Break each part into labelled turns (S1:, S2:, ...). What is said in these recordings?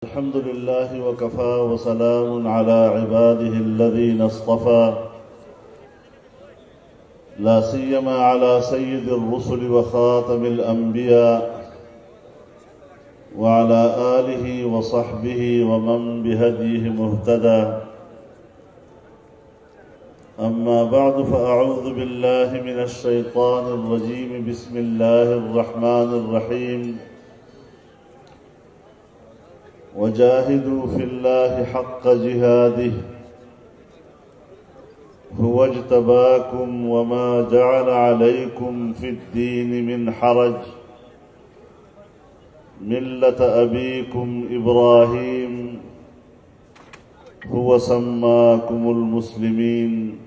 S1: الحمد لله وكفى وسلام على عباده الذين اصطفى لا سيما على سيد الرسل وخاتم الأنبياء وعلى آله وصحبه ومن بهديه مهتدى. أما بعد فأعوذ بالله من الشيطان الرجيم. بسم الله الرحمن الرحيم. وجاهدوا في الله حق جهاده هو اجتباكم وما جعل عليكم في الدين من حرج ملة أبيكم إبراهيم هو سماكم المسلمين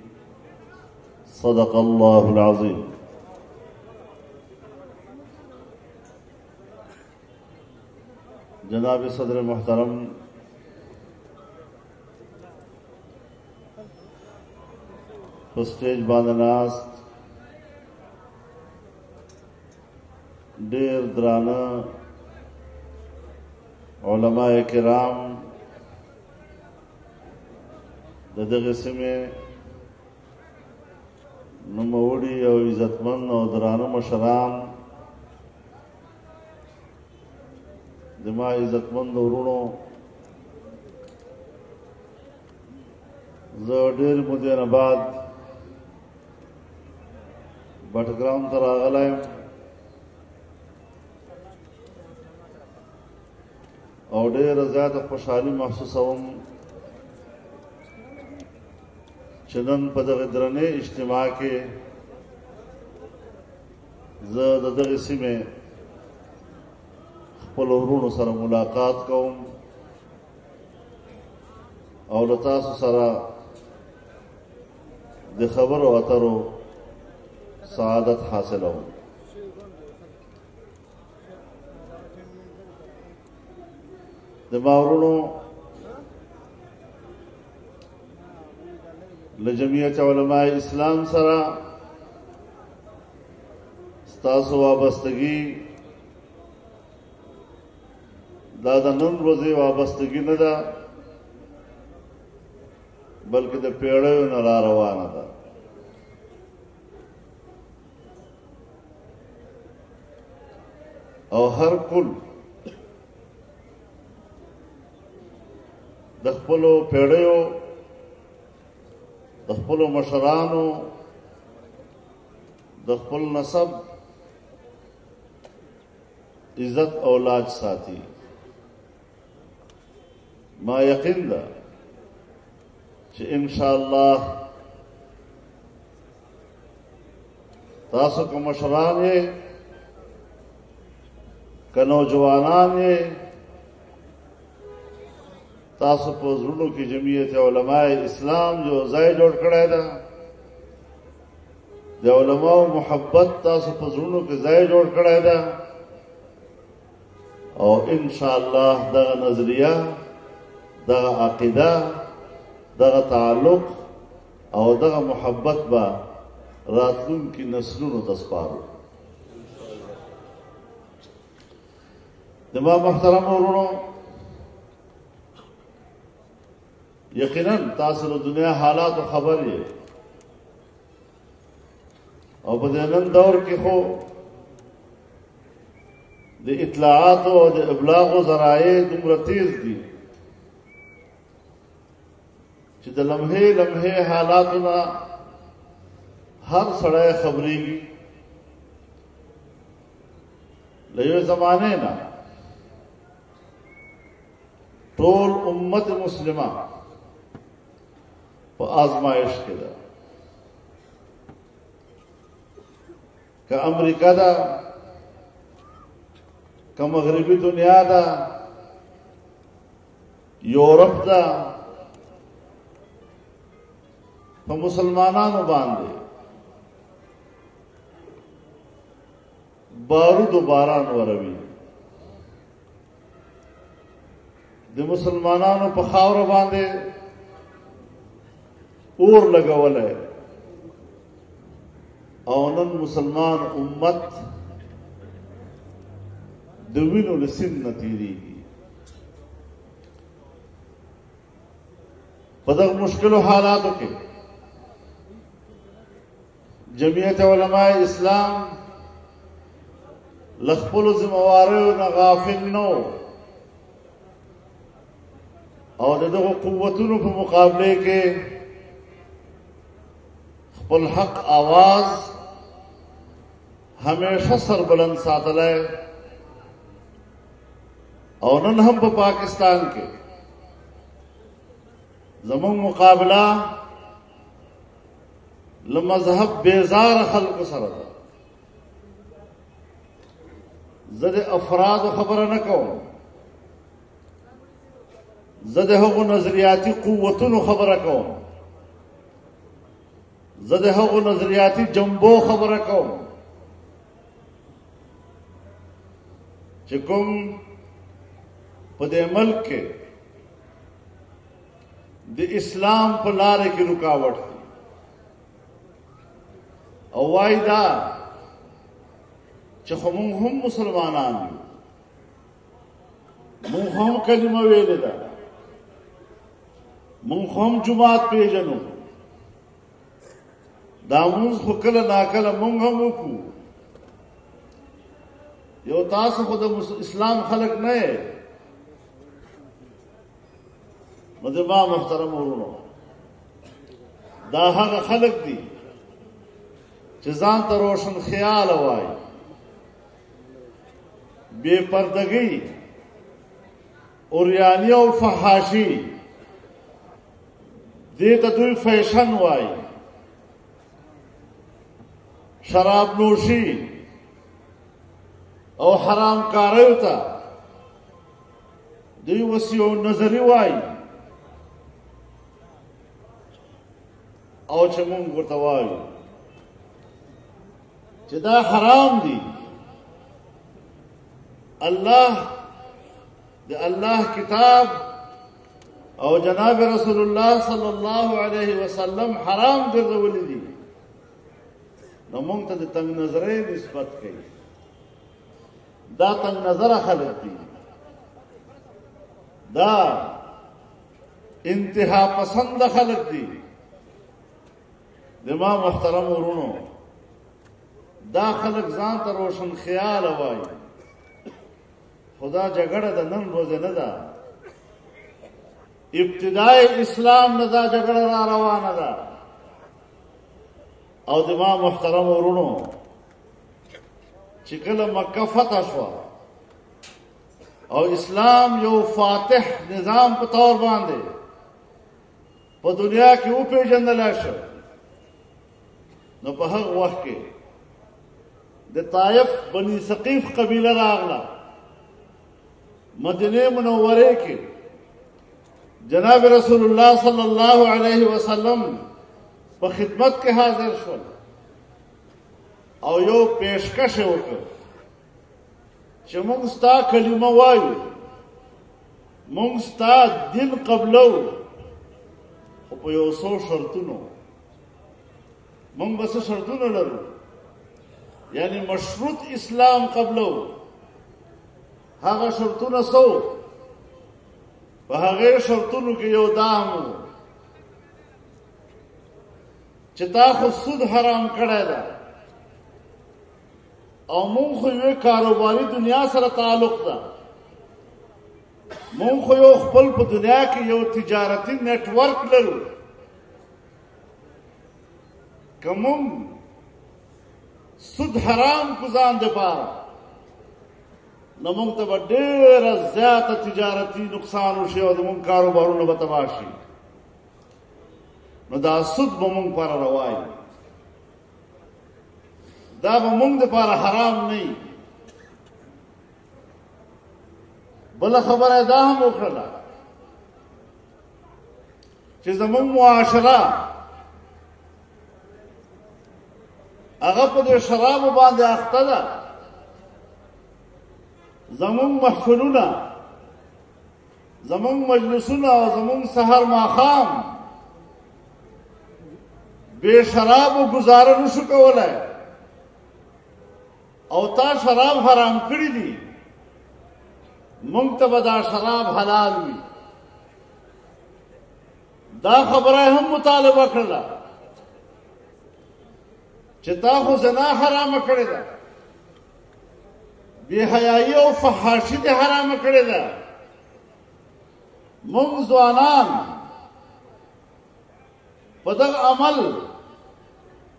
S1: صدق الله العظيم. जनाब सदर मोहतरम स्टेज बांदनास्त डेर दराना उलमाए किराम ददगसे में नमोड़ी और इज्जतमंद और दराना मशरान दिमा इज्जतमंद वरुणो ज़ेर मुदीनाबाद बटग्राम तर आगलायम और ढेर ज़्यादा खुशहाली महसूसवम चनन पदगदरने इज्तिमा के ज़दगसी में पलोहरुण सर मुलाकात कौम और लतास सरा द खबर व अतरो सआदत हासिल हो। दिमावरुणों लजमियत उलमाए इस्लाम सरा स्तासो वाबस्तगी दादा नन रोजे वाबस्तगी न दा बल्कि द पेड़े न ला रवाना था। और हर कुल दखपलो पेड़ो दखपलो मशरानो दखपल नसब इज्जत औलाद साथी मा यकीन दा कि इंशाअल्लाह तासो का मशरान है का नौजवानान है तासो पोजरुनों की जमीयत उलमाए इस्लाम जो ज़ाय जोड़ कड़ा था दे उलमाओ मोहब्बत तासो पोजरुनों के ज़ाय जोड़ कड़ा था और इंशाअल्लाह दा नजरिया दगा अकीदा दगा ताल्लुक और दगा मोहब्बत बा रातलुन की नस्लुन तस्पारो। दिमा मोहतरम औरुणो यकीनन तासर दुनिया हालात खबर है और बदनन दौर के हो दे इतलाआत और दे इबलाग ज़राए दुमरा तेज दी द लम्हे लम्हे हालात ना हर सड़े खबरी की लयो जमाने ना टोल उम्मत मुस्लिमा पर आजमाइश के दा का अमरीका दा का मगरबी दुनिया दा यूरोप दा तो मुसलमानान बांधे बारूद बारान वरवी दे मुसलमानान पखावर बांधे और लगवल है और मुसलमान उम्मत दुविन सिन नतीरी په دغه مشکلو حالاتو کې جمعیت علماء اسلام له خپلو ذمهواریو نه غافل نه او د دغو قوتونو په مقابله کې خپل حق آواز همیشه سربلند ساتلی او نن هم په پاکستان کې زمون مقابله له مذهب بیزار خلکو سره ده. زه د افرادو خبره نه کوم، زه د هغو نظریاتي قوتونو خبره کوم، زه د هغو نظریاتي جنبو خبره کوم چې کوم په دې ملک کې د اسلام په لارې کې رکاوټ دی او وایي دا چې خو مونږ هم مسلمانان یو، مونږ هم کلمه ویلې ده، مونږ هم جماعت پیژنو، دا مونږ خو کله ناکله مونږ هم وکړو. یو تاسو خو د اسلام خلق نه یې. نو د ما محترم ورونو، دا هغه خلق دي چې ځان ته روشن خیال وایي، بے پردگی اوریانی او فحاشی دې ته دوی فیشن وایي، شراب نوشی او حرام کاریو ته دوی وسیع نظری وایي او چې مونږ ورته وایو چې دا حرام دي. الله د الله کتاب او جناب رسول الله صلی الله علیه وسلم حرام ګرځولي دي، نو مونږ ته د تنگ نظرۍ نسبت کوي. دا تنگ نظره خلق دي، دا انتها پسند خلق دي. د ما محترم ورونو، دا خلق ځان ته روشن خیال وایي، خدا جګړه د نن ورځې نه ده، ابتدای اسلام نه دا جګړه را روانه ده. او د ما محترم ورونو، چې کله مکه فتح شوه او اسلام یو فاتح نظام په طور باندې په دنیا کې وپېژندلی شو، نو په هغه وخت کې د طائف بني ثقیف قبیله راغله، مدینه منوره کې جناب رسول الله صلی الله علیه وسلم په خدمت کې حاضر شول او یو پیشکش وکړ چې موږ ستا کلمه وایو، موږ ستا دین قبلو، خو په یو څو شرطونو. موږ به څه شرطونه لرو؟ یعنی مشروط اسلام قبلو. هغه شرطونه څو؟ په هغې شرطونو کې یو دا هم و چې تا خو سود حرام کړی ده او مونږ خو یو کاروباري دنیا سره تعلق ده، مونږ خو یو خپل په دنیا کې یو تجارتي نیټ ورک لرو. که مونږ سود حرام کو ځان دپاره، نو مونږ ته به ډېره زیاته تجارتي نقصان وشي او زمونږ کاروبارونه به تباه شي. نو دا سود به مونږ لپاره روا وي، دا به مونږ دپاره حرام نه وي. بله خبره دا هم وکړله چې زمونږ معاشره هغه په دې شرابو باندې اخته ده. زمونږ محفلونه، زمونږ مجلسونه او زمونږ سحر ماښام بې شرابو گزاره نشو کولی، او تا شراب حرام کړي دي، مونږ ته به دا شراب حلال وي. دا خبره هم مطالبه کړله چې تا خو زنا حرامه کړې ده، بې حیایي او فحاشي دې حرامه کړې ده. موږ ځوانان په دغه عمل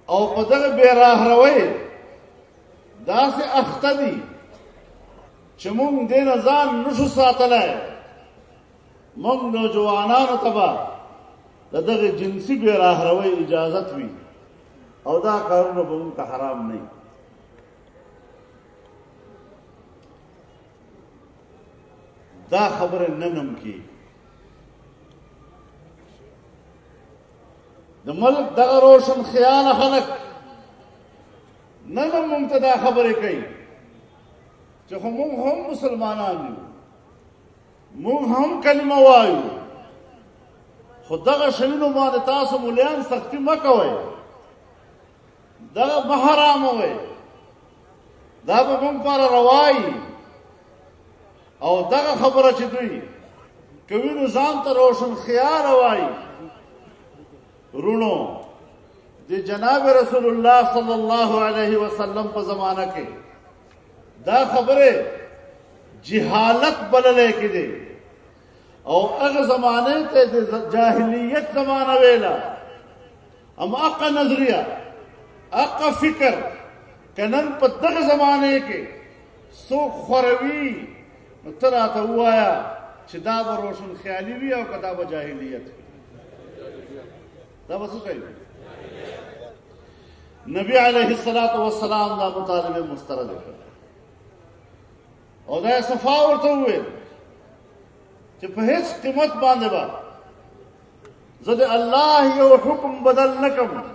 S1: او په دغه بې راهروۍ داسې اخته دي چې موږ دې نه ځان نشو ساتلی. موږ نوجوانانو ته به د دغه جنسي بې راهروۍ اجازت وي او دا کارونه به موږ ته حرام نه وي. دا خبره نن هم کېږي. د ملک دغه روشن خیاله خلک نن هم موږ ته دا خبرې کوي چې خو موږ هم مسلمانان یو، موږ هم کلمه وایو، خو دغه شیانو باندې تاسو مولیان سختي مه کوئ، دغه مه حراموئ، دا به موږ لپاره روا وي. او دغه خبره چې دوی کوي نو ځان ته روشن خیاله وایي. رونو د جناب رسول الله صلی الله علیه وسلم په زمانه کې دا خبره جهالت بللی کېدی او هغه زمانه ته د جاهلیت زمانه ویله. اما اقا نظریه اقا فکر کنن په دغه زمانه کې څوک خوروي نو ته راته ووایه چې دا به روشن خیالي وي او که دا به جاهلیت وي. دا به څه کوي؟ نبی علیه الصلاة والسلام دا مطالبه مسترد کړ او دا یې صفا ورته وویل چې په هیڅ قیمت باندې به زه د الله یو حکم بدل نه کړم.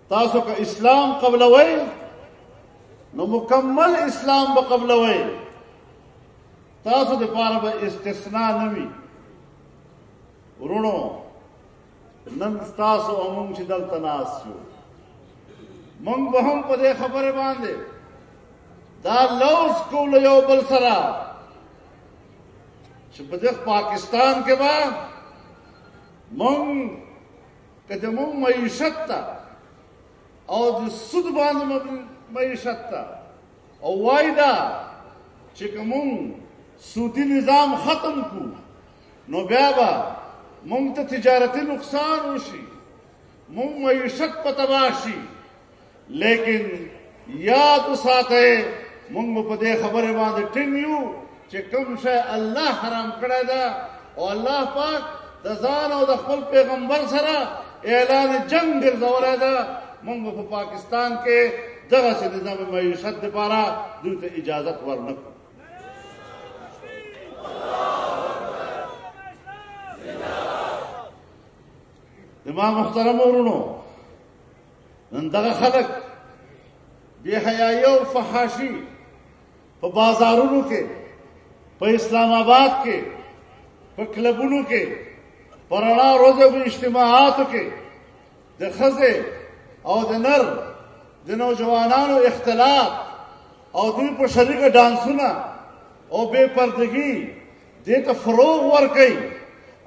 S1: تاسو که اسلام قبلوئ نو مکمل اسلام به قبلوئ، تاسو دپاره به استثناء نه وي. ورونو نن ستاسو او موږ چې دلته ناست یو، موږ به هم په دې خبرې باندې دا لوز کولو یو بل سره چې په دې پاکستان کې به موږ که د موږ معیشت ته او د سود باندې معیشت ته او وای دا چې که موږ سودي نظام ختم کړو نو بیا به موږ ته تجارتي نقصان وشي، موږ معیشت په تباه شي. لیکن یاد وساتئ موږ به په دې خبرې باندې ټینګ یو چې کوم شی الله حرام کړی ده او الله پاک د ځان او د خپل پیغمبر سره اعلان جنگ ګرځولی ده. موږ به په پاکستان کې دغسې نظام معیشت دپاره دوی ته اجازت ورنه کړو. زما محترم ورونو، نن دغه خلک بې حیایي او فحاشي په بازارونو کې، په اسلام آباد کې، په کلبونو کې، په رڼا ورځو په اجتماعاتو کې د ښځې او د نر د نوجوانانو اختلاط او دوی په شریکه ډانسونه او بې پردګي دې ته فروغ ورکوي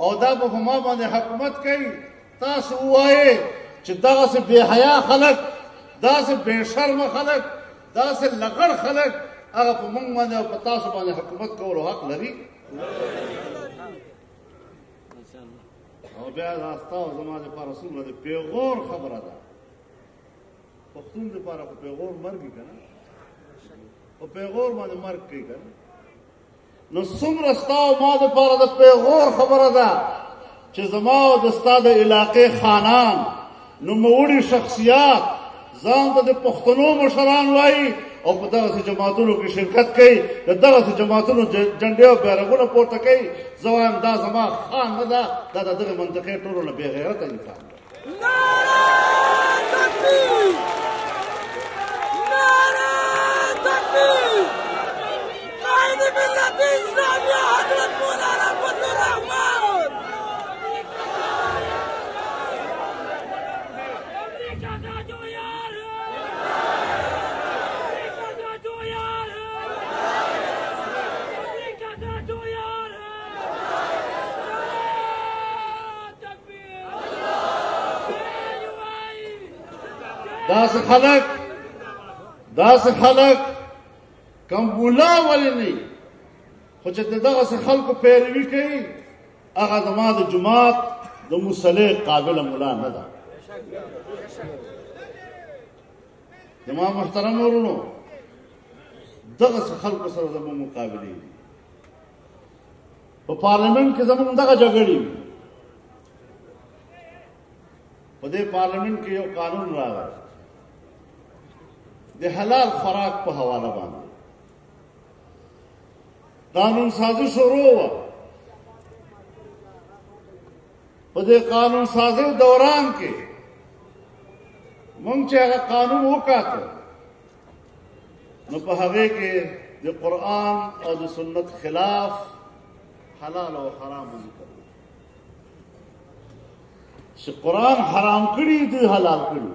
S1: او دا به په ما باندې حکومت کوي. تاسو ووایئ چې دغسې بې حیا خلک، داسې بې شرمه خلک، داسې لغړ خلک هغه په موږ باندې او په تاسو باندې حکومت کولو حق لري؟ او بیا دا ستا او زما دپاره څومره د پیغور خبره ده. پښتون دپاره په پیغور مرګ وي که نه؟ په پیغور باندې مرګ کوي که نه؟ نو څومره ستا او ما دپاره د پیغور خبره ده چې زما او د ستا د علاقې خانان نوموړي شخصیات ځان ته د پښتنو مشران وایي او په دغسې جماعتونو کې شرکت کوي، د دغسې جماعتونو جنډې او بیرغونه پورته کوي. زه وایم دا زما خان نه ده، دا د دغې منطقې ټولو نه بې غیرته انسان ده.
S2: نعره تکبیر! نعره تکبیر! قائد ملت اسلامی حضرت مولانا فضل الرحمن!
S1: داسې خلک کم بولا ولې نه خو چې دغسې خلکو پیروي کوي هغه زما د جومات د مصلي قابله ملا نه ده. زما محترم ورونو دغسې خلکو سره زموږ مقابلې دي. په پارلمنټ کې زموږ دغه جګړې په دې پارلمنټ کې یو قانون راغی د حلال خوراک په حواله باندې قانون سازی شروع وه. په دې قانون سازی دوران کې مونږ چې هغه قانون وکاته نو په هغې کې د قرآن او د سنت خلاف حلال او حرام ذکر چې قرآن حرام کړي دوی حلال کړي،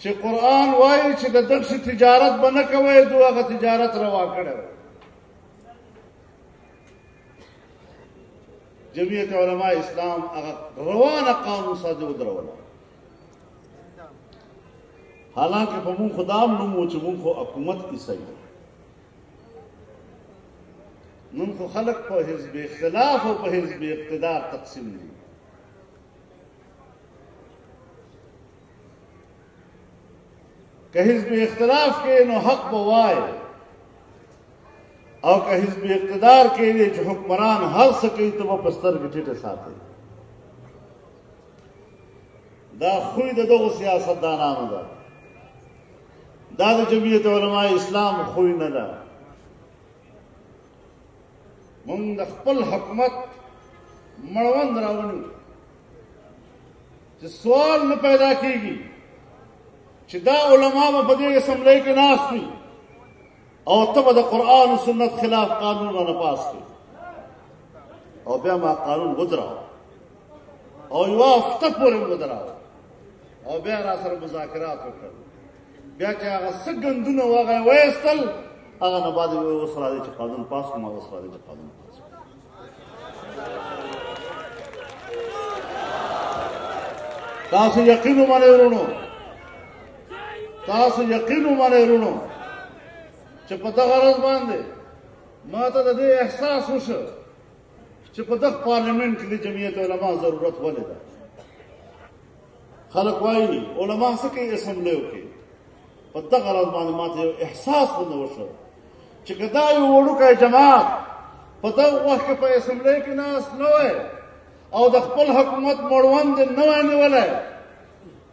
S1: چې قرآن وایي چې د دغسې تجارت به نه کوئ دوی هغه تجارت روا کړی. جمعیت علماء اسلام هغه روانه قانون سازي ودروله. حالانکه په مونږ خو دا هم نوم و چې مونږ خو حکومت عیسی نن خو خلق په حزب اختلاف او په حزب اقتدار تقسیم دي. که حزب اختلاف کې نو حق به وایي او که حزب اقتدار کې دی چې حکمران هر څه کوي ته به په سترګې ټیټه ساتي. دا خوی د دغو سیاستدانانو ده، دا د جمعیت علماء اسلام خوی نه ده. مونږ د خپل حکومت مړوند راوړو چې سوال نه پیدا کېږي چې دا علما به په دې اسمبلۍ کې ناست وي او ته به د قرآن و سنت خلاف قانون رانه پاس کړي او بیا ما قانون ودراو او یوه هفته پورې ودراو او بیا را سره مذاکرات وکړل. بیا چې هغه څه ګندونه و هغه یې وایستل، هغه نه بعد یې اوس راځي چې قانون پاس کړم، اوس راځي چې قانون پاس کړم. تاسو یقین ومنئ ورونو، تاسو یقین ومنئ ورونو چې په دغه ورځ باندې ما ته د دې احساس وشو چې په دغه پارلمنټ کې د جمعیت علما ضرورت ولې ده. خلک وایي علما څه کوي اسمبلیو کې، په دغه ورځ باندې ما ته یو احساس ونه وشو چې که دا یو وړوکی جماعت په دغه وخت کې په اسمبلی کې ناست نه وی او د خپل حکومت مړوند نه وای نیولی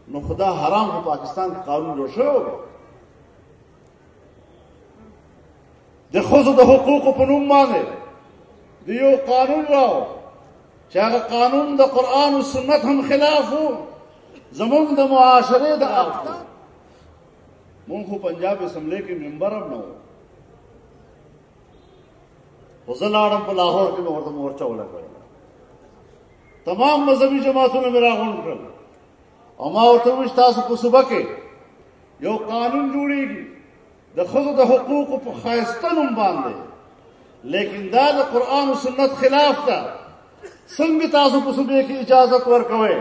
S1: نو خو دا حرام په پاکستان کې قانون جوړ شوی و. د ښځو د حقوقو په نوم باندې د یو قانون راو چې هغه قانون د قرآن و سنت هم خلاف و، زمونږ د معاشرې د آفتاب. مونږ خو پنجاب اسمبلی کې ممبر هم نه و، خو زه لاړم په لاهور کې مې ورته مورچه ولګوله. تمام مذهبي جماعتونه مې راغونډ کړل او ما ورته وویل تاسو په صوبه کې یو قانون جوړېږي د ښځو د حقوقو په ښایسته نوم باندې، لیکن دا د قرآن و سنت خلاف ده، څنګه تاسو په صوبې کې اجازت ورکوئ؟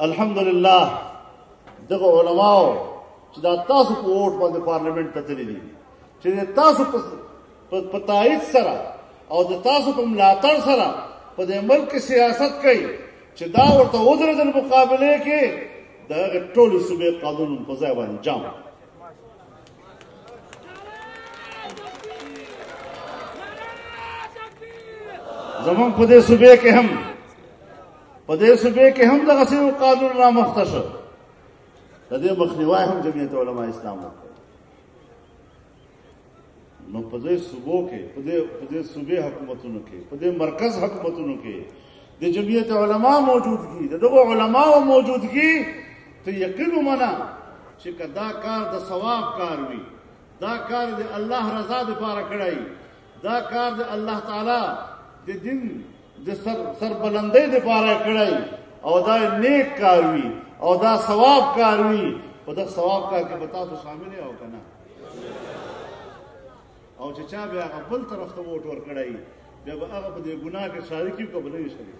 S1: الحمدلله دغه علماو چې دا تاسو په ووټ باندې پارلمنټ ته تللي دي، چې تاسو په تایید سره او د تاسو په ملاتړ سره په دې ملک کې سیاست کوي چې دا ورته ودرېدل مقابلې کې د هغې ټولې صوبې قانون په ځای باندې جام. زمونږ په دې صوبې کې هم دغسې یو قانون رامخته شو، د دې مخنیوی هم جمعیت علماء اسلام وکړ. نو په دې صوبو کې په دې صوبې حکومتونو کې په دې مرکز حکومتونو کې د جمعیت علما موجودګي د دغو علماو موجودګي ته یقین ومنه چې که دا کار د ثواب کار وي، دا کار د الله رضا دپاره کړی، دا کار د الله تعالی د دین د سربلندۍ دپاره کړی او دا نیک کار وي او دا ثواب کار وي، په دغه ثواب کار کې به تاسو شامل یې او که نه؟ او چې چا بیا هغه بل طرف ته ووټ ورکړی بیا به هغه په دې ګناه کې شریک وي که به نه وي شریک.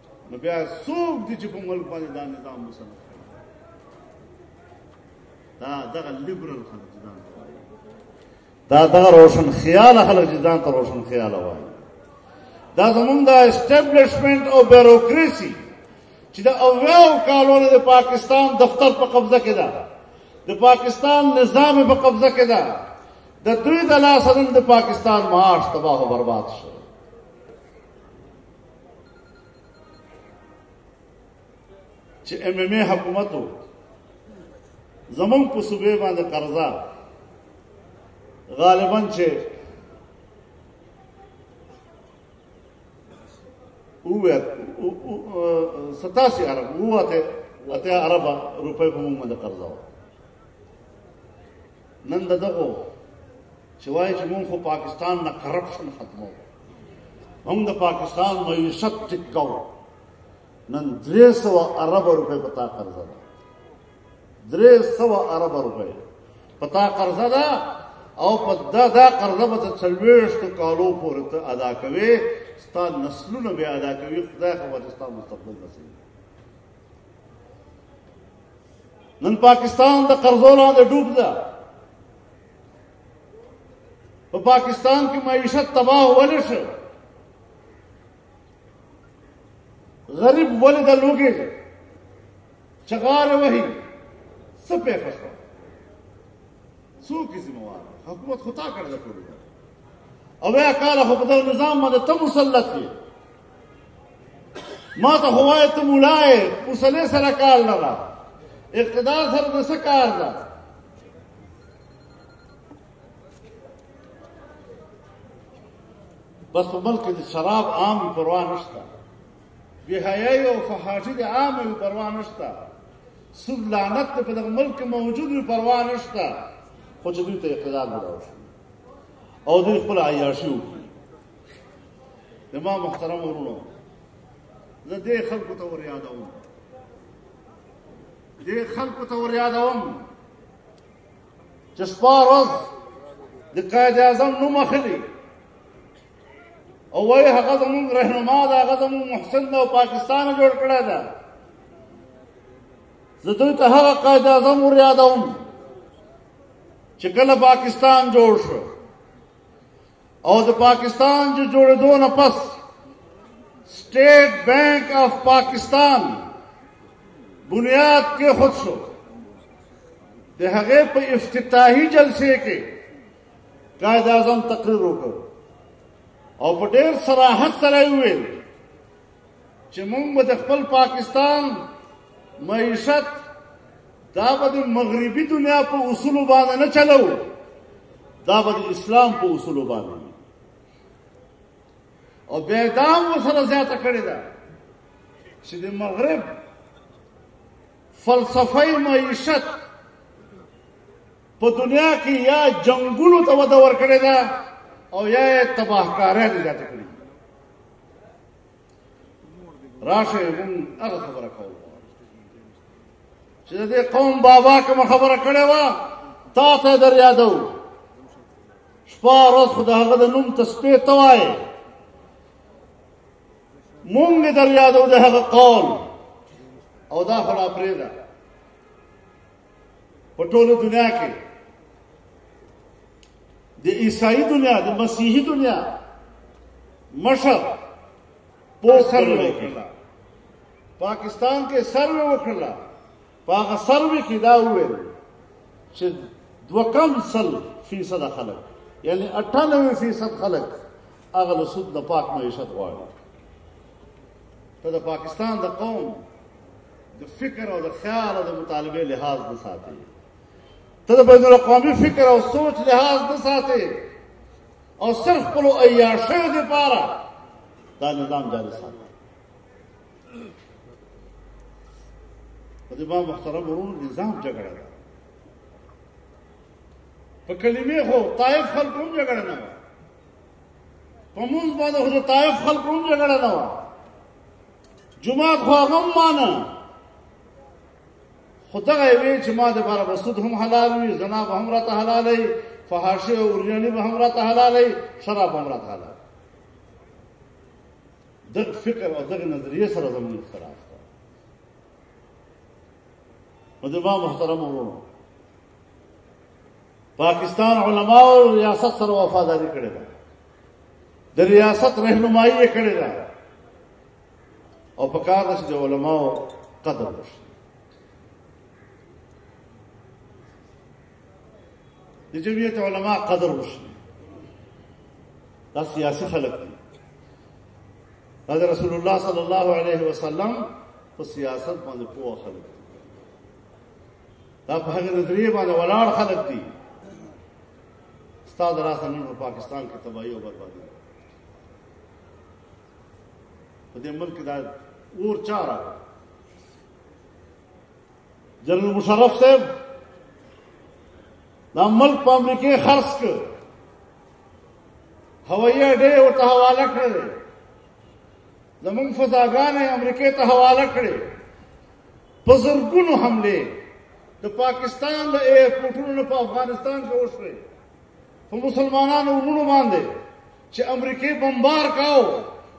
S1: نو بیا څوک دي چې په ملک باندې دا نظام مسلط کړي دا دغه لیبرل خلک چې ځان ته وایي دا دغه روشن خیاله خلک چې ځان ته روشن خیاله وایي دا زمونږ د اسټیبلشمنټ او بیوروکراسي چې د اویاو کالونو د پاکستان دفتر په قبضه کې ده د پاکستان نظام په قبضه کې ده د دوی د لاسه نن د پاکستان معاش تباه او برباد شو چې MMA حکومت زمونږ په صوبې باندې قرضه غالباً چې 87 ارب اته ارب روپۍ په موږ باندې قرضه و نن دغه چې وایي چې موږ خو پاکستان نه کرپشن ختمو موږ د پاکستان معیشت ټیکو نن 300 ارب روپۍ پتا قرضه ده 300 ارب روپۍ پتا قرضه ده او په دا قرضه به 40 کالو پورې ته ادا کوي ستا نسلونه به ادا کوي خدای خو به ستا مستقبل نصیب نن پاکستان د قرضو لاندې ډوب ده په پاکستان کې معیشت تباہ ولې شو غریب ولې د لوګي چغار وਹੀ څه په فسو څوک ذمہوار حکومت خطا کړل ټول او یا کاله خو په دغه نظام باندې ته مسلط یې ما ته هوای ته مولای مصلی سره کار لرا اقتدار سره د څه کار ده بس په ملک د شراب عام پروا نشته بهایي او فحاشي د عام پروا نشته سود لعنت په دغه ملک موجود پروا نشته خو چې دوی ته اقتدار ملاوي او دوی خپل عیاشي وکړي زما محترم ورونو زه دې خلکو ته ور یادوم چې شپه ورځ د قائد اعظم نوم اخلي او وایي هغه زموږ رهنما ده هغه زموږ محسن ده او پاکستان جوړ کړی ده زه دوی ته هغه قائد اعظم ور یادوم چې کله پاکستان جوړ شو او د پاکستان چې جوړېدو نه پس سټیټ بینک آف پاکستان بنیاد کې خود شو د هغې په افتتاحي جلسې کې قائد اعظم تقریر وکړ او په ډېر صراحت سره یې وویل چې موږ به د خپل پاکستان معیشت دا به د مغربي دنیا په اصولو باندې نه چلو دا به د اسلام په اصولو باندې او بیا دا هم ورسره زیاته کړې ده چې د مغرب فلسفه معیشت په دنیا کې یا جنګونو ته وده ورکړې ده او یا یې تباهکارۍ ته زیاته کړې راشئ موږ هغه خبره کوو چې د دې قوم بابا کومه خبره کړې وه تا ته در یادو شپه ورځ خو د هغه د نوم تسبیح ته وایې مونږ در یادو د هغه قول او دا خو لا پرېږده په ټوله دنیا کې د عیسائی دنیا د مسیحي دنیا مشر پوپ سروې وکړله پاکستان کې سروې وکړله په هغه سروې کې دا وویل چې 2% خلک یعنی 98% خلک هغه له سود نه پاک معیشت غواړي ته د پاکستان د قوم د فکر او د خیال او د مطالبې لحاظ نه ساتي ته د بین الاقوامي فکر او سوچ لحاظ نه ساتي او صرف خپلو عیاشیو دپاره دا نظام جاري ساتي په دې باندې محترم ورونو نظام جګړه ده په کلمې خو طایف خلکو هم جګړه نه وه په مونځ باندې خو د طایف خلکو هم جګړه نه وه جماعت خو هغه هم مانه خو دغه یې ویل چې ما دپاره به سود هم حلال وي زنا به هم راته حلالوي فحاشي او اورجینالي به هم راته حلالوي شراب هم راته حلال دغه فکر او دغه نظریه سره زموږ اختلاف دی. نو د ما محترم ورونو، پاکستان علماء ریاست سره وفاداری کړې ده، د ریاست رهنمایي یې کړې ده، او په کار ده چې د علماء قدر وشي. د جمعیت علماء قدر وشي. دا سیاسي خلک دي. دا د رسول الله صلی الله علیه وسلم په سیاست باندې پوه خلک دي. دا په هغه نظریه باندې ولاړ خلک دي. ستا د راسه نن په پاکستان کې تباهي او بربادي ده. په دې ملک کې دا اور چا راغی؟ جنرل مشرف صاحب دا ملک په امریکې خرڅ کړ، هوایي اډې ورته حواله کړې، زمونږ فضاګانې امریکې ته حواله کړې، په زرګونو حملې د پاکستان د ایرپورټونو په افغانستان کې وشوې، په مسلمانانو وروڼو باندې چې امریکې بمبار کاو،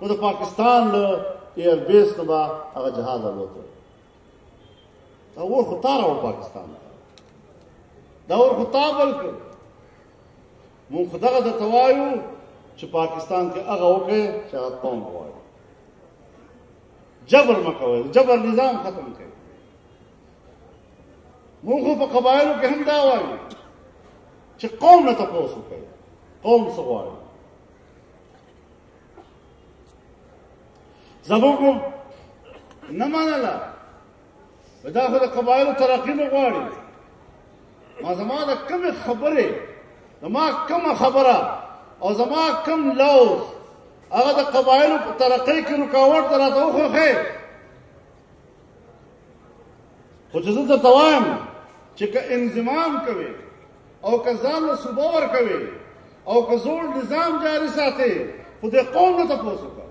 S1: نو د پاکستان له ایر بیس نه به هغه جهاز الوته. دا اور خو تا راوړ پاکستان ته، دا اور خو تا بل کړ. مونږ خو دغه درته وایو چې پاکستان کې هغه وکړئ چې هغه قوم غواړي. جبر مه کوئ، جبر نظام ختم کړئ. مونږ خو په قبایلو کې هم دا وایو چې قوم نه تپوس وکړئ، قوم څه غواړي. زموږ نه منله، دا خو د قبایلو ترقي نه غواړي. ما زما د کومې خبرې، زما کومه خبره او زما کوم لوز هغه د قبایلو په ترقۍ کې رکاوټ در راته وخوښې، خو چې زه درته وایم چې که انضمام کوې او که ځان له صوبه ورکوې او که زوړ نظام جاري ساتې، خو دې قوم نه تپوس وکړه.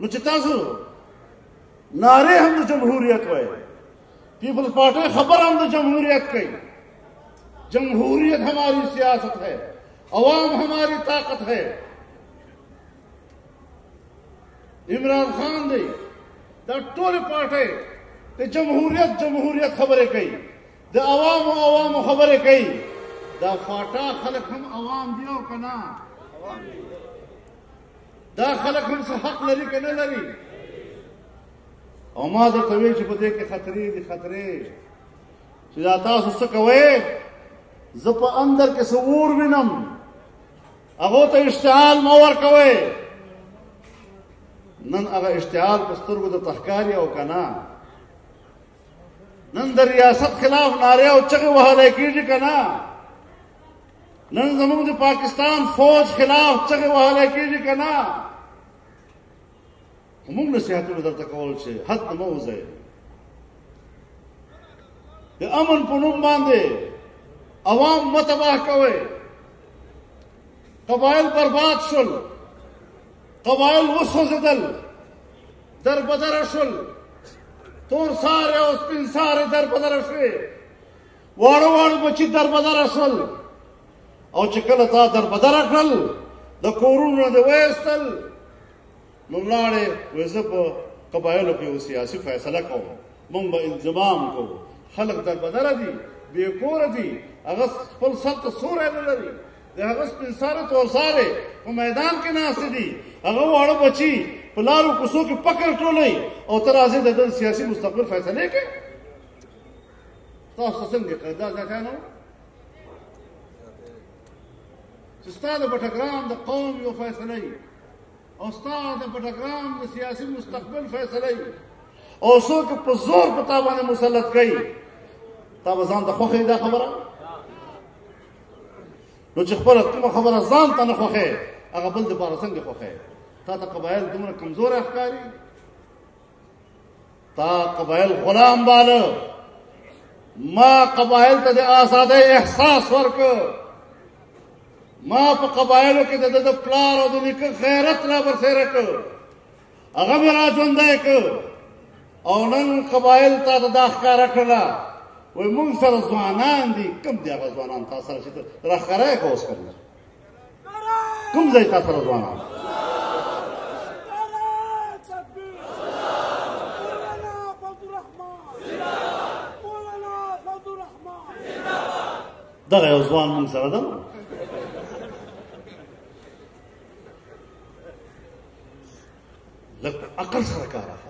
S1: نو چې تاسو نعرې هم د جمهوریت وایي، پیپلز پارٹی خبر ہم تو جمہوریت کی، جمہوریت ہماری سیاست ہے، عوام ہماری طاقت ہے. عمران خان دی دا ټول پارٹی د جمہوریت خبرې کوي، د عوام خبرې کوي. دا فاټا خلک هم عوام دی او کنا، دا خلک هم څه حق لري که نه لري. او ما درته ویل چې په دې کې خطرې دي، خطرې چې دا تاسو څه کوئ. زه په اندر کې څه اور وینم، هغو ته اشتعال مه ورکوئ. نن هغه اشتعال په سترګو د تحکاري او که نه، نن د ریاست خلاف نارې او چغې وهلی کېږي که نه، نن زموږ د پاکستان فوج خلاف چغې وهلی کېږي که نه. موږ نصیحتونه درته کول چې حد نه مه وځئ. د امن په نوم باندې عوام مه تباه کوئ. قبایل برباد شول، قبایل وسوځېدل، دربدره شول، تور سارې او سپین سارې دربدره شوې، واړه واړه بچي دربدره شول. او چې کله تا دربدره کړل، د کورونو نه دې وایستل، نو لاړې وایي زه په قبایلو کې یو سیاسي فیصله کوم، موږ به انضمام کوو. خلک دربدره دي، بې کوره دي، هغه خپل سر ته سوری نه لري، د هغه سپین سارې تور سارې په میدان کې ناستې دي، هغه واړه بچي په لارو کوڅو کې پکر ټولوي، او ته راځې د ده سیاسي مستقبل فیصلې کوې. تاسو څنګه کوئ؟ دا ځکه نه چې ستا د بټګرام د قوم یو فیصله وي، او ستا د بټګرام د سیاسي مستقبل فیصله وي، او څوک په زور په تا باندې مسلط کوي، تا به ځان ته خوښوي دا خبره؟ نو چې خپله کومه خبره ځان ته نه خوښوې، هغه بل دپاره څنګه خوښوې؟ تا ته قبایل دومره کمزوری ښکاري؟ تا قبایل غلام باله. ما قبایل ته د ازادۍ احساس ورکړ. ما په قبایلو کې د ده د پلار او د نیکه غیرت را برسېره کړ، هغه مې را ژوندی کړ. او نن قبایل تا ته دا ښکاره کړله وایي موږ سره ځوانان دي. کوم دي هغه ځوانان تا سره چې ته راښکاره یې که اوس کړله؟ کوم ځای تا سره ځوانان دغه یو ځوان مونږ سره ده لږ عقل سره کار اخلي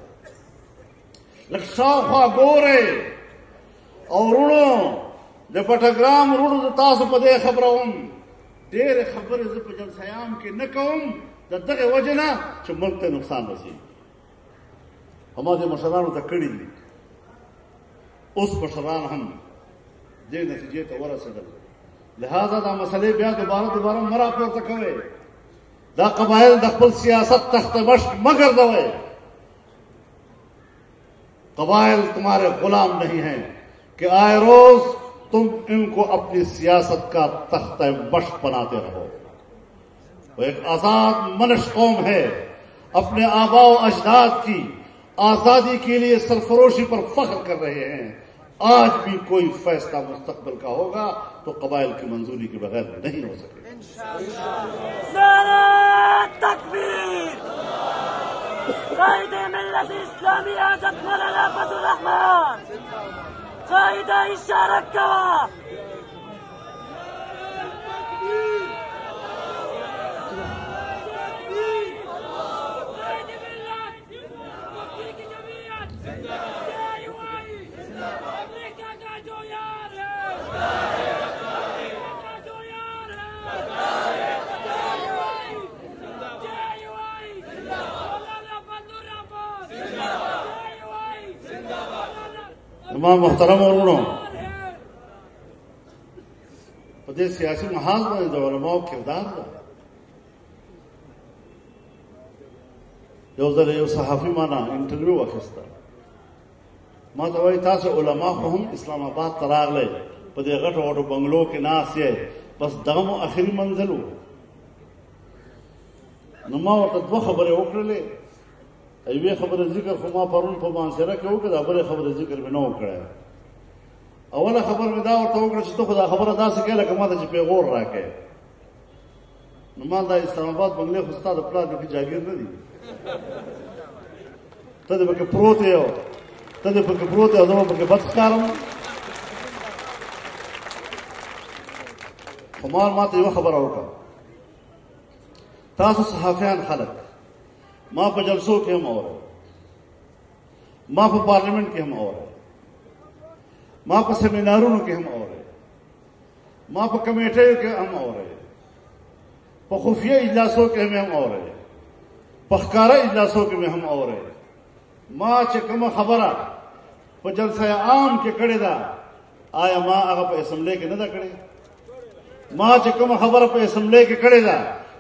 S1: لږ شاوخوا ګورئ او وروڼو د پټګرام وروڼو د تاسو په دې خبروم ډېرې خبرې زه په جلسیام کې نه کوم د دغې وجې نه چې ملک ته نقصان رسېږي هما دې مشرانو ته کړي دي اوس مشران هم دې نتیجې ته ورسېدل لہذا دا مسئلې بیا دوباره مه راپورته کوئ دا قبائل د خپل سیاست تخت مشق مه ګرځوئ قبائل تمہارے غلام نہیں ہیں کہ آئے روز تم ان کو اپنی سیاست کا تخت مشق بناتے رہو وہ ایک آزاد منش قوم ہے اپنے آبا و اجداد کی آزادی کے لیے سرفروشی پر فخر کر رہے ہیں آج بھی کوئی فیصلہ مستقبل کا ہوگا تو قبائل کی منظوری کے بغیر نہیں ہو سکے
S2: نعرہ تکبیر قائد ملت اسلامی حضرت مولانا فضل الرحمن قائد اشارت کوا
S1: تمام محترم وروڼو په دې سیاسي محاذ باندې د علماو کردار ده یو ځل یو صحافي مانا انټرویو واخیسته ما ته وایي تاسو علما خو هم اسلام آباد ته راغلی په دې غټو غټو بنګلو کې ناست یې بس دغه مو اخري منزل و نو ما ورته دوه خبرې وکړلې ایوې خبره ذکر خو ما پرون په مانسره کې وکړه دا بلې خبره ذکر مې نه وکړی اوله خبر مې دا ورته وکړه چې ته خو دا خبره داسې کوې لکه ما ته چې پیغور راکړې نو ما دا اسلام آباد بنګلې خو ستا د پلار پکې جاګیر نه دي ته دې پکې پروت یې ته دې پکې پروت یې او زه به پکې بد ښکارم خو ما ته یوه خبره وکړه تاسو صحافیان خلک ما په جلسو کې هم اورئ ما په پارلیمنٹ کې هم اورئ ما په سیمینارونو کې هم اورئ ما په کمیټیو کې هم اورئ په خفیه اجلاسو کې هم اورئ په ښکاره اجلاسو کې هم اورئ ما چې کومه خبره په جلسه عام کې کړې ده آیا ما هغه په اسمبلی کې نه ده کړې ما چې کومه خبره په اسمبلی کې کړې ده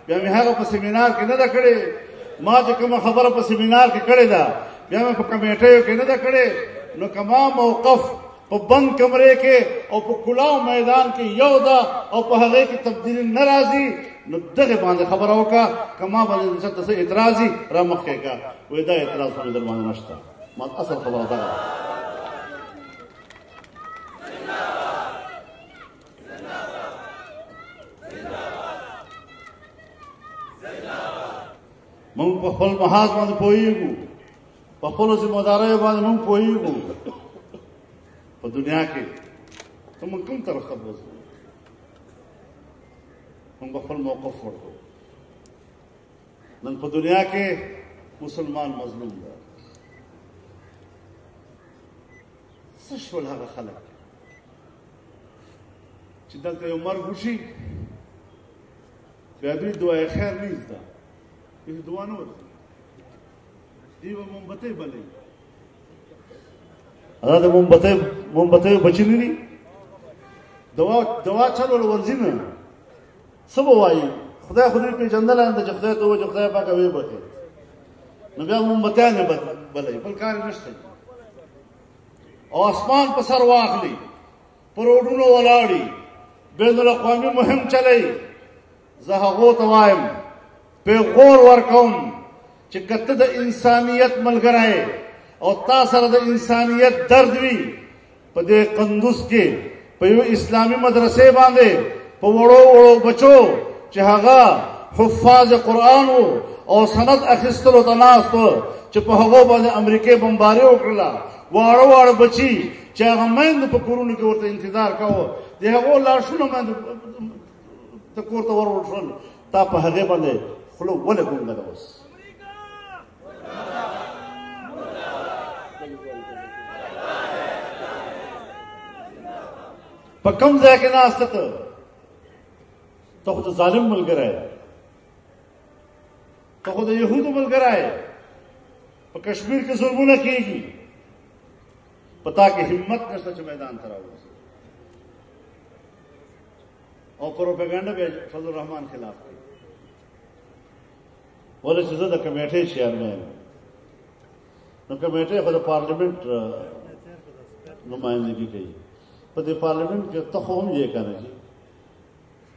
S1: بیا مې هغه په سیمینار کې نه ده کړې ما چې کومه خبره په سیمینار کې کړې ده بیا مې په کمیټیو کې نه ده کړې نو کما موقف په بند کمرې کې او په کلاو میدان کې یو ده او په هغې کې تبدیلي نه راځي نو دغې باندې خبره وکړه کما باندې چېرته څه اعتراضي را مخکې کړه وایي دا اعتراض خو مې در باندې نشته ما اصل خبره دغه مونږ په خپل محاذ باندې پوهېږو په خپلو ذمهداریو باندې مونږ پوهېږو په دنیا کې ته مونږ کوم طرف ته بوځو مونږ په خپل موقف ورکړو نن په دنیا کې مسلمان مظلوم ده څه شول هغه خلک چې دلته یو مرګ وشي بیا دوی دعای خیر نه زده یہ دعا نہ ہوتی دیو مومبتی بلے حضرت مومبتی بچی نہیں دوا چلو ورزی نه سب وایي خدای خو دې پیژندل انده چې خدای ته و چې خدای پاک وی بکې نو بیا مومبتیانې بلې بل کار نشته او اسمان په سر واخلي په روډونو ولاړي بین الاقوامي مهم چلی زه هغو ته وایم پیغور ورکوم چې کته د انسانیت ملګری او تا سره د انسانیت درد وي په دې قندوز کې په یو اسلامي مدرسې باندې په وړو وړو بچو چې هغه حفاظ قرآن وو او سند اخیستلو ته ناست وو چې په هغو باندې امریکې بمباري وکړله واړه واړه بچي چې هغه میندو په کورونو کې ورته انتظار کوو د هغو لاشونه باندې ته کور ته ور شول تا په هغې باندې خوله ولې ګونګه ده اوس په کوم ځای کې ناسته ته خو د ظالم ملګری ته خو د یهودو ملګری په کشمیر کې ظلمونه کېږي پتا کې همت نشته چې میدان ته راوځي او پروپاګاندا به فضل الرحمن خلاف کوي ولې چې زه د کمیټې چیرمن نو کمیټې خو د پارلیمنت نمائندګي کوي په دې پارلیمنت کې ته خو هم یې کنه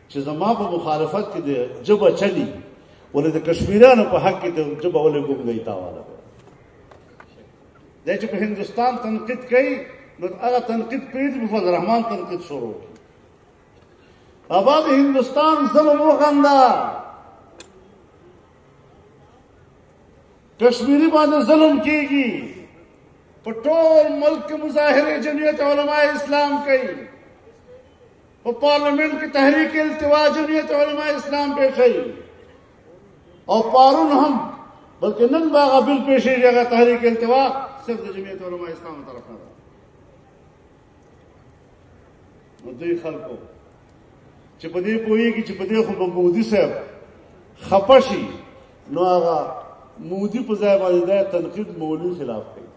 S1: چې زما په مخالفت کې د جبه چلی ولې د کشمیریانو په حق کې د جبه ولې ګونګی تاواله دی چې په هندوستان تنقید کوي نو هغه تنقید پرېږدي په فضل الرحمن تنقید شروع کړي ابا د هندوستان ظلم وخنده کشمیری باندې ظلم کېږي په ټول ملک کې مظاهرې جمعیت علماء اسلام کوي په پارلیمنٹ کې تحریک التوا جمعیت علماء اسلام پیښوي او پارون هم بلکې نن به هغه بل پیښېږي هغه تحریک التوا صرف د جمعیت علماء اسلام طرف نه ده نو دوی خلکو چې په دې پوهېږي چې په دې خو به مودي صاحب خفه شي نو هغه مودی په ځای باندې دا تنقید مولوی خلاف کوي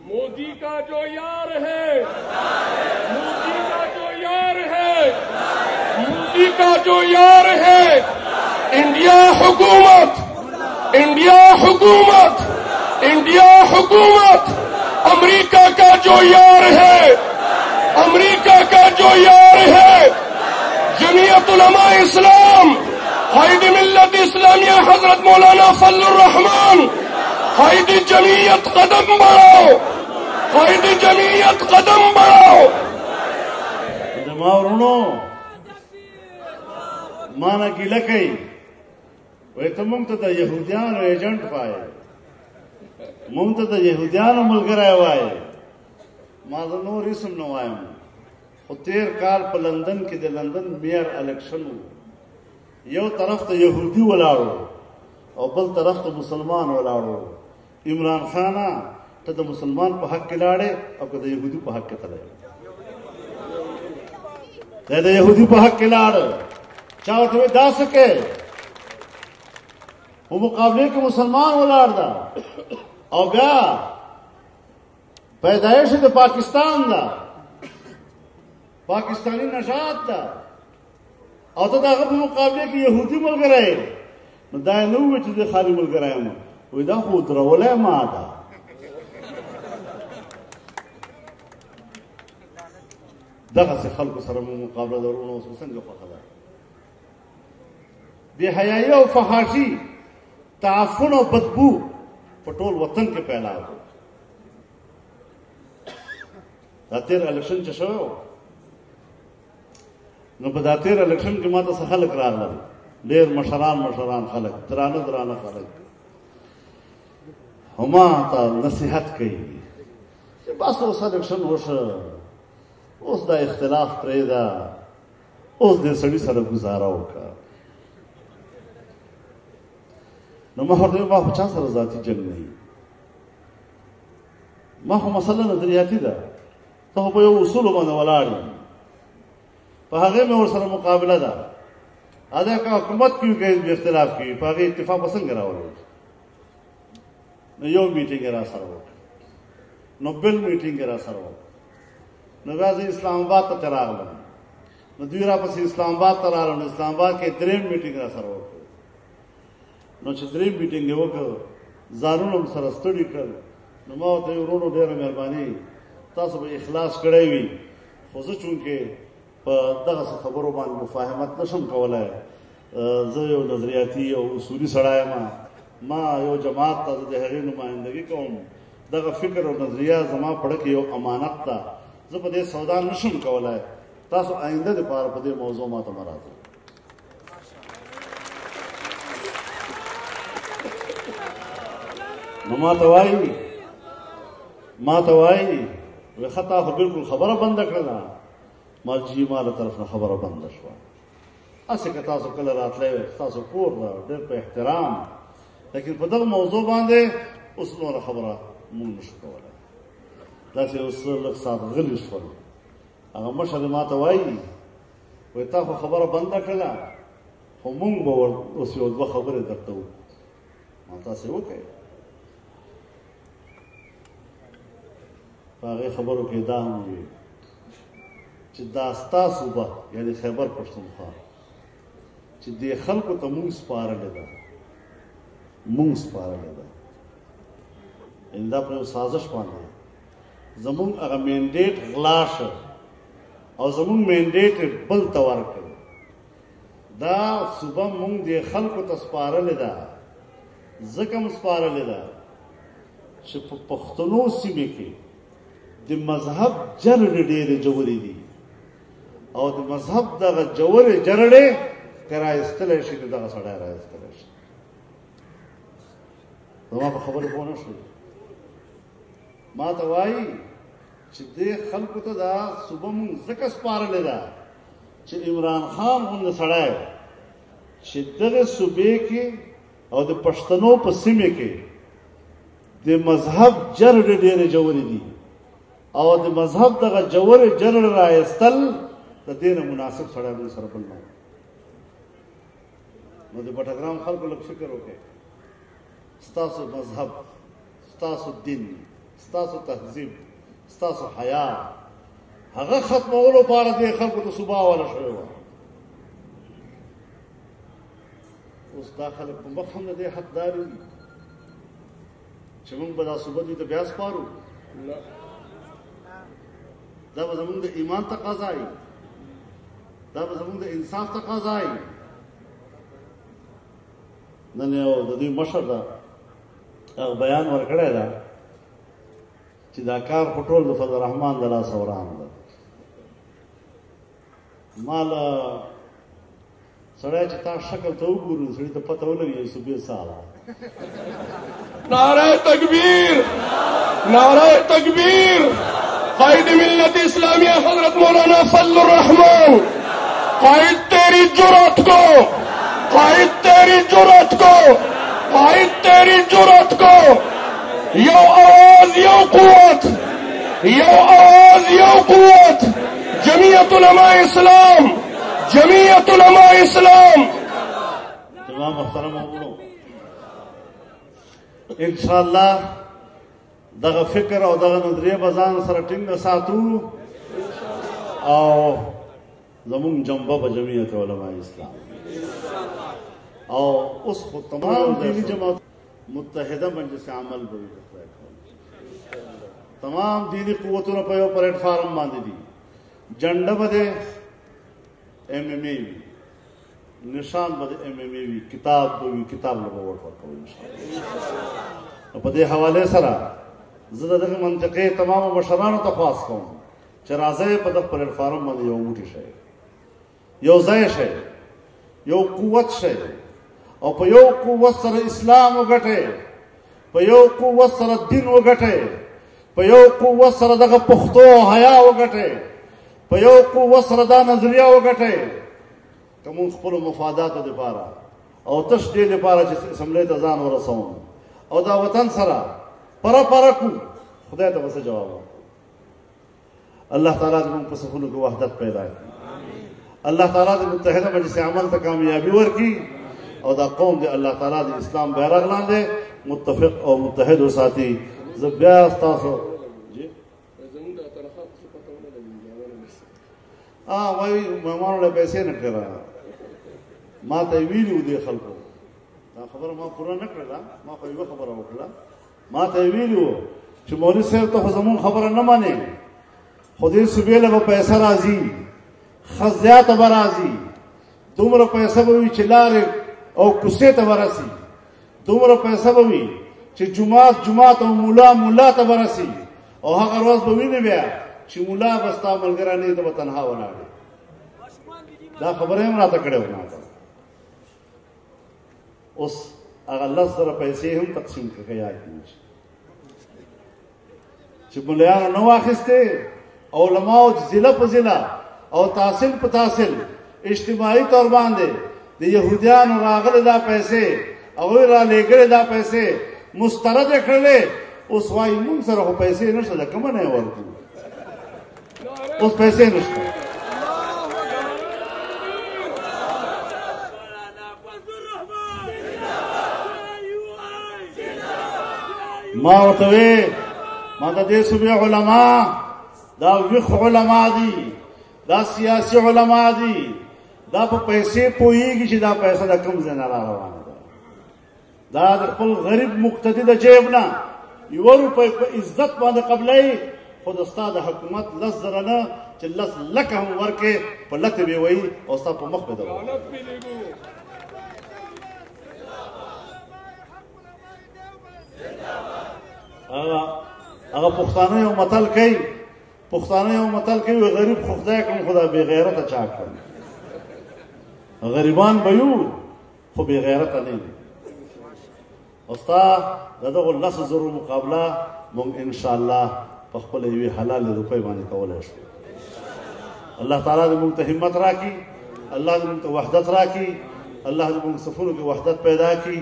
S3: मोदी का जो यार है मोदी का जो यार है मोदी का जो यार है इंडिया हुकूमत इंडिया हुकूमत इंडिया हुकूमत अमेरिका का जो यार है अमेरिका का जो यार है जमीयत उलमा इस्लाम कायद मिल्लत इस्लामिया हजरत मौलाना फजल रहमान कायद जमीयत कदम बढ़ाओ कायद जमीयत कदम बढ़ाओ
S1: जमावरणो माना गिला कोي وې ته مونږ ته د يهوديانو ایجنټ وای مونږ ته د يهوديانو ملګری وای ما د نور اسم نه وایم خو تیر کال په لندن کې د لندن میر الیکشن یو طرف ته يهودي ولاړو او بل طرف ته مسلمان ولاړو عمران خان ته د مسلمان په حق کې لاړې او که د يهودي په حق کې تلې د يهودي په حق کې لاړ چا ورته دا سکے वो मुकाबले के मुसलमान वलाड़ दा और बया पैदाइश तो पाकिस्तान दा पाकिस्तानी नशात दा और तो दागा मुकाबले के यहूदी मुल्क रहे दाए नो चीजें खाली मुल्क रहे वो दा खुद रोले माँ दा दगा से खल को सर मुकाबला दरूना उसको संग पकड़ा बेहयाई और फहाशी تعفن او بدبو په ټول وطن کې پیدا و دا تیر الیکشن چې شو نو په دا تیر الیکشن کې ماته څه خلک راغلل ډېر مشران خلک درانه خلک هما ته نصیحت کوي چې بس اوس الیکشن وشه اوس دا اختلاف پرېږده اوس دې سړي سره ګزاره وکړه نو ما هر ما په چا سره ذاتي جنگ نه ما خو مسله نظریاتي ده ته په یو اصول باندې ولاړ په هغه مې ور سره مقابله ده اده کا حکومت کیو کې اختلاف کی په هغه اتفاق څنګه راوړل نو یو میټینګ را سره وکړ نو بل میټینګ را سره وکړ نو راځي اسلام آباد ته راغلم نو دوی را پسې اسلام آباد ته راغلم اسلام آباد کې دریم میټینګ را سره وکړ نو چې درې میټینګ وکړ ځانونه سره ستړي کړ نو ما ته ورونو ډېره مهرباني تاسو به اخلاص کړی وي خو زه چونکې په دغه خبرو باندې مفاهمت نشم کولای زه یو نظریاتي او اصولي سړی یم ما یو جماعت ته د هغې نمایندګي کوم دغه فکر او نظریه زما پړه کې یو امانت ده زه په دې سودا نشم کولای تاسو آینده دپاره په دې موضوع ما ته مه راځئ نو ما ته وایي وی خطا خو بالکل خبره بنده کړله ما جی ما له طرف نه خبره بنده شوه هسې که تاسو کله راتلی تاسو کور ده ډېر په احترام لیکن په دغه موضوع باندې اوس نوره خبره مونږ نشو کولی داسې اوس لږ ساعت غلي شول هغه مشر ما ته وایي وایي تا خو خبره بنده کړله خو مونږ به اوس یو دوه خبرې درته وکړو ما تاسې وکړئ په هغې خبرو کې دا هم وي چې دا ستاسو به یعنې خیبر پښتونخوا چې دې خلکو ته مونږ سپارلې ده یعنې دا په یو سازش باندې زمونږ هغه مینډیټ غلا شه او زمونږ مینډیټ بل ته ورکړ دا صوبه مونږ دې خلکو ته سپارلې ده ځکه م سپارلې ده چې په پښتنو سیمې کې د مذهب جرړې ډېرې جوړې دي او د مذهب دغه جوړې جرړې که رایستلی شي نو دغه سړی رایستلی شي زما په خبرې پوه نه شوې ما ته وایي چې دې خلکو ته دا صوبه مونږ ځکه سپارلې ده چې عمران خان غوندې سړی چې دغه صوبې کې او د پښتنو په سیمې کې د مذهب جرړې ډېرې جوړې دي او د مذهب دغه جوړې جرړ رایستل د دې نه مناسب سړی دوی سره بل نه نو د بټګرام خلکو لږ فکر وکړئ ستاسو مذهب ستاسو دین ستاسو تهذیب ستاسو حیا هغه ختمولو لپاره دې خلکو ته صوبه حواله شوې وه اوس دا خلک په مخ هم د دې حقدار دي چې موږ به دا صوبه دوی ته بیا سپارو دا به زمونږ د ایمان تقاضا وي دا به زمونږ د انصاف تقاضا وي نن یو د دوی مشر ده هغه بیان ورکړی ده چې دا کار خو ټول د فضل الرحمن د لاسه وران ده ما له سړی چې تا شکل ته وګورو سړي ته پته ولګي صوبې ساله
S3: نعرہ تکبیر نعرہ تکبیر قائد ملت اسلامیہ حضرت مولانا فضل الرحمان قائد تیری جرأت کو قائد تیری جرأت کو قائد تیری جرأت کو یو آواز یو قوت یو آواز یو قوت جمعیت علماء اسلام جمعیت علماء اسلام
S1: تمام محترم وګړو انشاءالله دغه فکر او دغه نظریه به ځان سره ټینګه ساتو او زمونږ جنبه به جمعیت علماء اسلام او اوس خو تمام دیني جماعت متحده مجلس عمل به وي تمام دیني قوتونه په یو پلیټ فارم باندې دي جنډه به د MMA وي نشان به د MMA وي کتاب به وي کتاب له به ورکوو انشاءالله په دې حوالې سره زه د دغه منطقې تمامو مشرانو ته خواست کوم چې راځئ په دغه پلیټ فارم باندې یو موټی شئ یو ځای شئ یو قوت شئ او په یو قوت سره اسلام وګټئ په یو قوت سره دین وګټئ په یو قوت سره دغه پښتو حیا وګټئ په یو قوت سره دا نظریه وګټئ که مونږ خپلو مفاداتو دپاره او تش دې دپاره چې اسمبلۍ ته ځان ورسوم او دا وطن سره پره پره کو خدای ته به څه جواب وکړو الله تعالی دې مونږ په صفونو کې وحدت پیدا کړي الله تعالی دې متحده مجلس عمل ته کامیابي ورکړي او دا قوم دې الله تعالی د اسلام بیرغ لاندې متفق او متحد وساتي زه بیا ستاسو وایي مهمانو له پیسې نه کړه ما ته یې ویلي وو دې خلکو دا خبره ما پوره نه کړله ما خو یوه خبره وکړه ما ته یې ویلي وو چې مولوي صاحب ته خو زمونږ خبره نه منې خو دې صوبې له به پیسه راځي ښه زیاته به راځي دومره پیسه به وي چې لارې او کوڅې ته به رسي دومره پیسه به وي چې جومات او ملا ته به رسي او هغه ورځ به وینې بیا چې ملا به ستا ملګری نه ته به تنها ولاړې دا خبره هم راته کړې وه ما ته اوس هغه 10,000 پیسې هم تقسیم کړه یاد کړئ چې مليانو نو واخسته علماء ضلع په ضلع او تحصیل په تحصیل اجتماعي تور باندې د يهوديانو راغله دا پیسې او را لګره دا پیسې مسترد کړلې اوس وايي مونږ سره خو پیسې نشته کوم نه ورکو اوس پیسې نشته ما ورته ما د دې صوبې علما دا ویخ علما دي دا سیاسي علما دي دا په پیسې پوهیږي چې دا پیسې د کوم ځای نه روانه ده دا د خپل غریب مقتدي د جیب نه یو روپۍ په عزت باندې قبلې خود استاد حکومت 10,000 نه چې 10 لک هم ورکې په لته به وي او استاد په مخ به ده هغه پښتانه یو متل کوي غریب خو خدای کوم خدا بے غیرته چا کړ غریبان به یو خو بے غیرته نه استاد دغه 10,000 مقابله مونږ ان شاء الله په خپل یوې حلال روپۍ باندې کولای شو الله تعالی دې مونږ ته همت راکړي الله دې مونږ ته وحدت راکړي الله دې مونږ صفونو کې وحدت پیدا کړي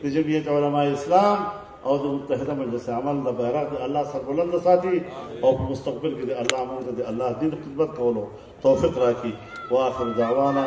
S1: د جمعیت علماء اسلام او د متحده مجلس عمل د بیرغ الله سربلند ساتي او په مستقبل کې الله موږ ته د الله دین خدمت کولو توفیق راکړي واخر دعوانا